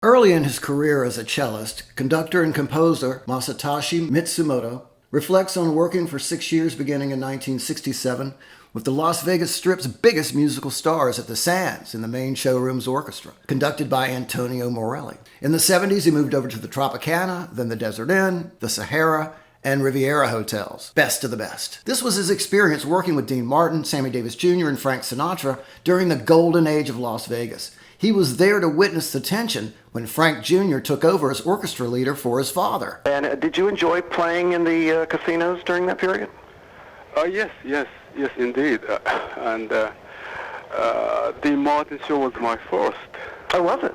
Early in his career as a cellist, conductor and composer Masatoshi Mitsumoto reflects on working for 6 years beginning in 1967 with the Las Vegas Strip's biggest musical stars at the Sands in the main showroom's orchestra, conducted by Antonio Morelli. In the 70s, he moved over to the Tropicana, then the Desert Inn, the Sahara, and Riviera hotels. Best of the best. This was his experience working with Dean Martin, Sammy Davis Jr., and Frank Sinatra during the golden age of Las Vegas. He was there to witness the tension when Frank Jr. took over as orchestra leader for his father. And did you enjoy playing in the casinos during that period? Yes, indeed. The Martin show was my first. Oh, was it?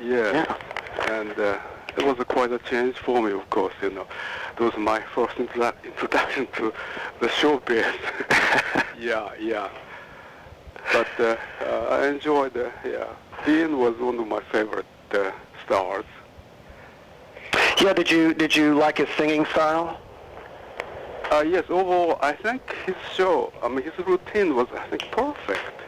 Yeah. And it was quite a change for me, of course. It was my first introduction to the showbiz. Yeah. But I enjoyed it. Dean was one of my favorite stars. Yeah. Did you like his singing style? Yes. Overall, I think his show. His routine was, I think, perfect.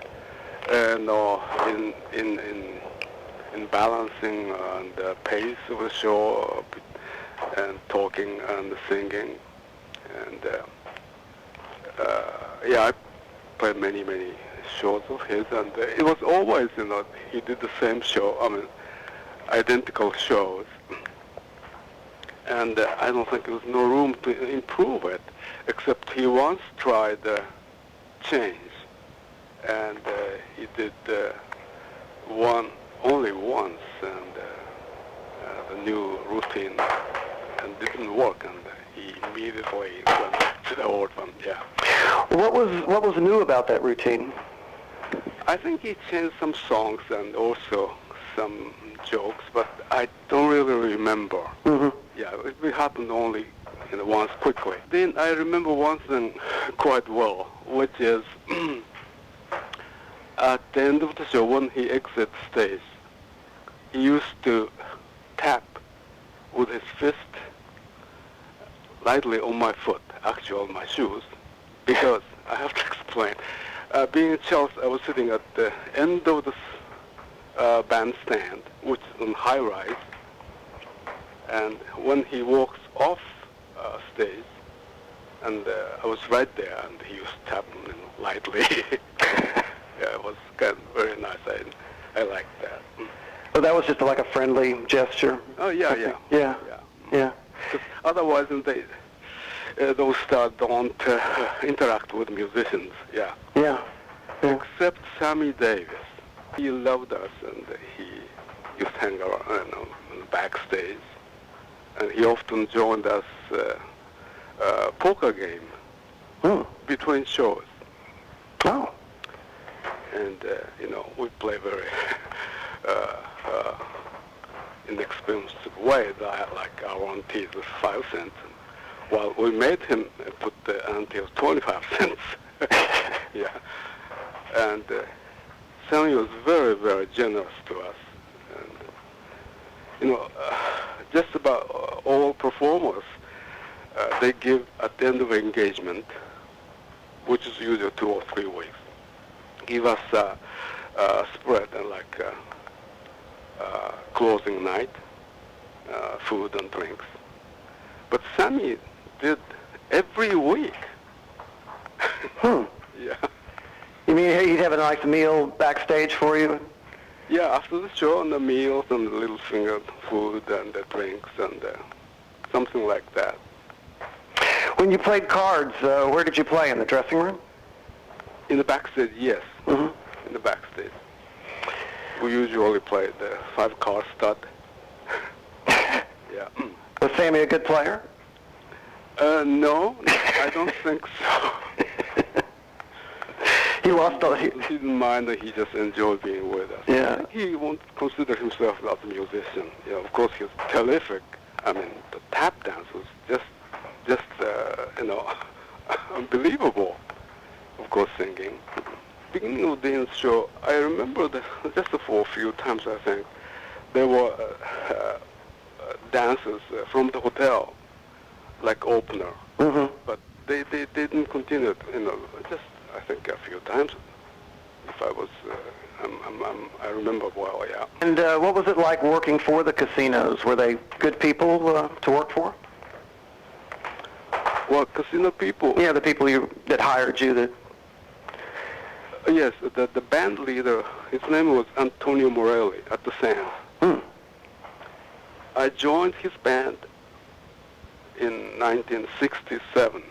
In balancing the pace of the show and talking and singing, and I played many shows of his, and it was always, he did the same show. Identical shows, and I don't think there was no room to improve it, except he once tried change, and he did only once, and the new routine, and didn't work, and he immediately went back to the old one. Yeah. What was new about that routine? I think he changed some songs and also some jokes, but I don't really remember. Mm-hmm. Yeah, it happened only once quickly. Then I remember one thing quite well, which is at the end of the show, when he exits stage, he used to tap with his fist lightly on my foot, actually on my shoes, because I have to explain. Being in Chelsea, I was sitting at the end of the bandstand, which is on high rise, and when he walks off stage, and I was right there, and he was tapping lightly. Yeah, it was kind of very nice. I liked that. So that was just like a friendly gesture? Oh, yeah. Yeah. Otherwise, those stars don't interact with musicians. Yeah. Except Sammy Davis. He loved us, and he used to hang around backstage, and he often joined us poker game between shows. Oh. And we play very inexpensive way, like our one teeth was 5 cents, while we made him put the ante of 25 cents. Yeah. And Sammy was very generous to us. And, just about all performers, they give at the end of engagement, which is usually 2 or 3 weeks, give us a spread and closing night, food and drinks. But Sammy did every week. Yeah. You mean he'd have a nice meal backstage for you? Yeah, after the show, and the meals and the little finger food and the drinks and something like that. When you played cards, where did you play? In the dressing room? In the backstage, yes. Mm-hmm. In the backstage. We usually play the 5-card stud. Yeah. Was Sammy a good player? No, I don't think so. He lost all... He didn't mind, that he just enjoyed being with us. Yeah. I think he won't consider himself as a musician. Of course, he was terrific. The tap dance was just unbelievable. Of course, singing. Beginning of Dean's show, I remember that just for a few times, I think, there were dancers from the hotel, like opener. Mm-hmm. But they didn't continue, just I think a few times. if I was, I remember well, yeah. And what was it like working for the casinos? Were they good people to work for? Well, casino people. Yeah, the people that hired you. Yes, the band leader, his name was Antonio Morelli at the Sands. Hmm. I joined his band in 1967,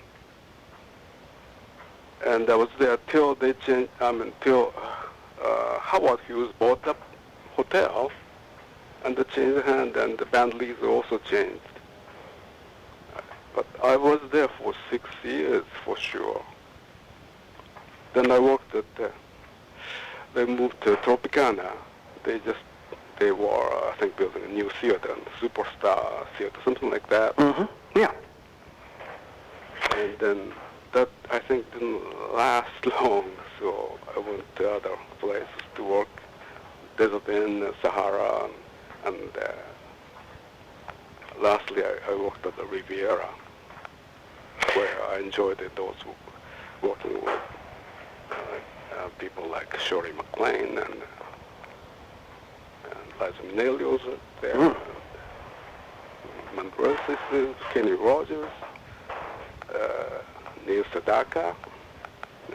and I was there till they changed. Till Howard Hughes bought up hotel, and they changed hand, and the band leader also changed. But I was there for 6 years for sure. Then I worked at, they moved to Tropicana. They were, I think, building a new theater, Superstar Theater, something like that. Mm-hmm. Yeah. And then that, I think, didn't last long, so I went to other places to work, Desert Inn, Sahara, and lastly I worked at the Riviera, where I enjoyed it also, working with people like Shirley MacLaine and Liza Minnelli was there, Monroe Sisters, Kenny Rogers, Neil Sedaka,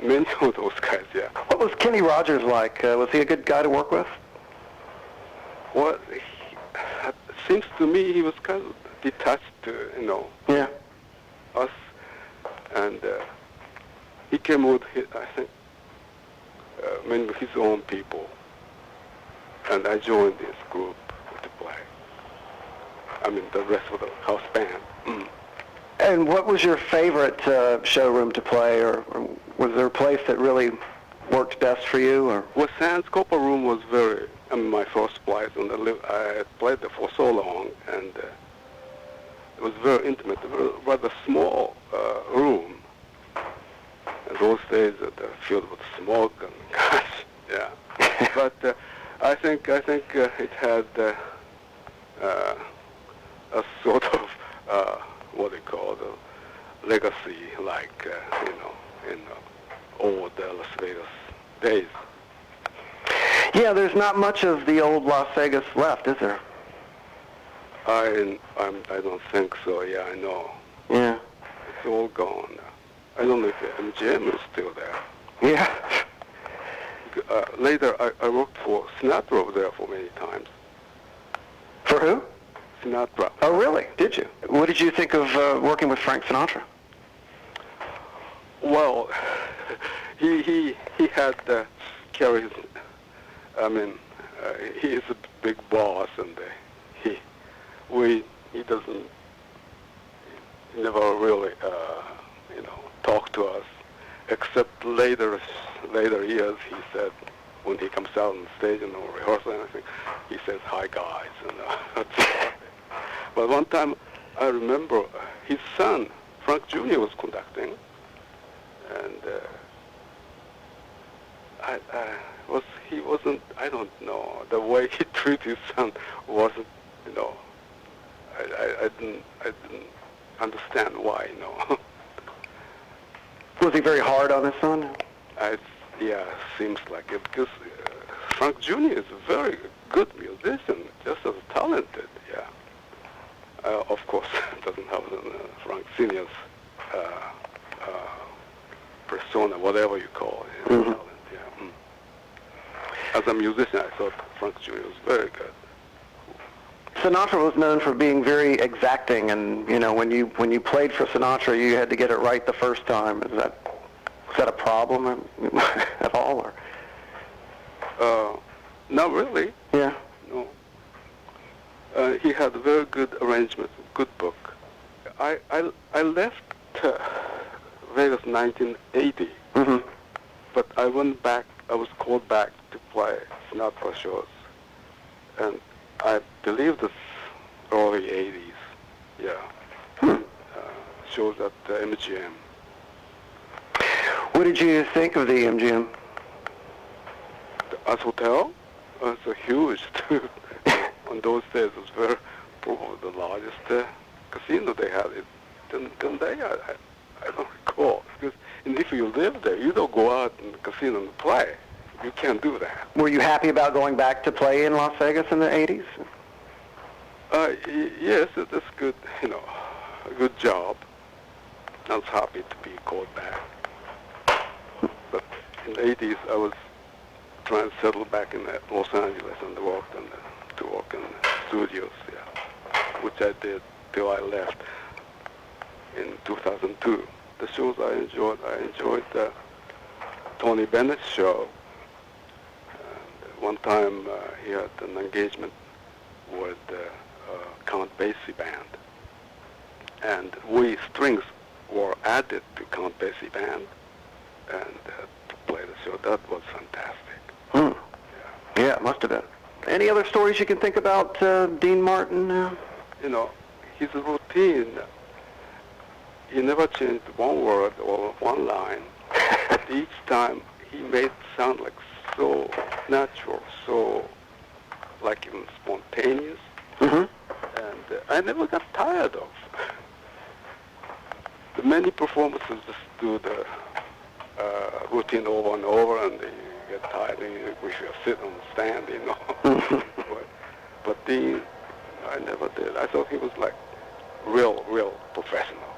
many of those guys, yeah. What was Kenny Rogers like? Was he a good guy to work with? Well, it seems to me he was kind of detached to, Yeah. us, and he came with, I think, many of his own people, and I joined this group to play. The rest of the house band. And what was your favorite showroom to play, or was there a place that really worked best for you? Or Well, Sands Copper Room was my first place, and I had played there for so long, and it was very intimate, a rather small room. And those days filled with smoke and gosh, yeah. But I think it had a sort of what they call the legacy, like in old Las Vegas days. yeah, there's not much of the old Las Vegas left, is there? I don't think so. Yeah, I know. Yeah. It's all gone. I don't know if MGM is still there. Yeah. Later, I worked for Sinatra over there for many times. For who? Sinatra. Oh, really? Did you? What did you think of working with Frank Sinatra? Well, he had carried. He is a big boss, and he doesn't. He never really talked to us, except later years. He said when he comes out on stage and rehearsal and everything, he says, "Hi guys," and that's it. But one time, I remember his son Frank Jr. was conducting, and he wasn't. I don't know, the way he treated his son wasn't. I didn't understand why. Was he very hard on his son? Yeah, seems like it, because Frank Jr. is a very good musician, just as talented. Yeah. Of course, doesn't have Frank Sr.'s persona, whatever you call it. Mm-hmm. Talent, yeah. As a musician, I thought Frank Jr. was very good. Sinatra was known for being very exacting, and when you played for Sinatra, you had to get it right the first time. Was that a problem at all, or? Not really. Yeah. No. He had very good arrangements, good book. I left Vegas 1980, Mm-hmm. but I went back. I was called back to play Sinatra shows, and I believe this early 80s. Yeah. Shows at the MGM. What did you think of the MGM? As hotel, it's a huge. On those days, it was probably the largest casino they had. Didn't they? I don't recall. Because if you live there, you don't go out in the casino and play. you can't do that. Were you happy about going back to play in Las Vegas in the 80s? Yes, it is good, a good job. I was happy to be called back. But in the 80s, I was trying to settle back in Los Angeles and to work in the studios, which I did till I left in 2002. The shows I enjoyed the Tony Bennett show. And one time he had an engagement with Count Basie band, and we strings were added to Count Basie band, and to play the show. That was fantastic. Yeah, it must have been. Any other stories you can think about Dean Martin? His routine, he never changed one word or one line. But each time he made it sound like so natural, so like even spontaneous. Mm-hmm. And I never got tired of. The many performances just do the routine over and over, and you get tired, and you wish you sit on the stand, but Dean, I never did. I thought he was like real professional.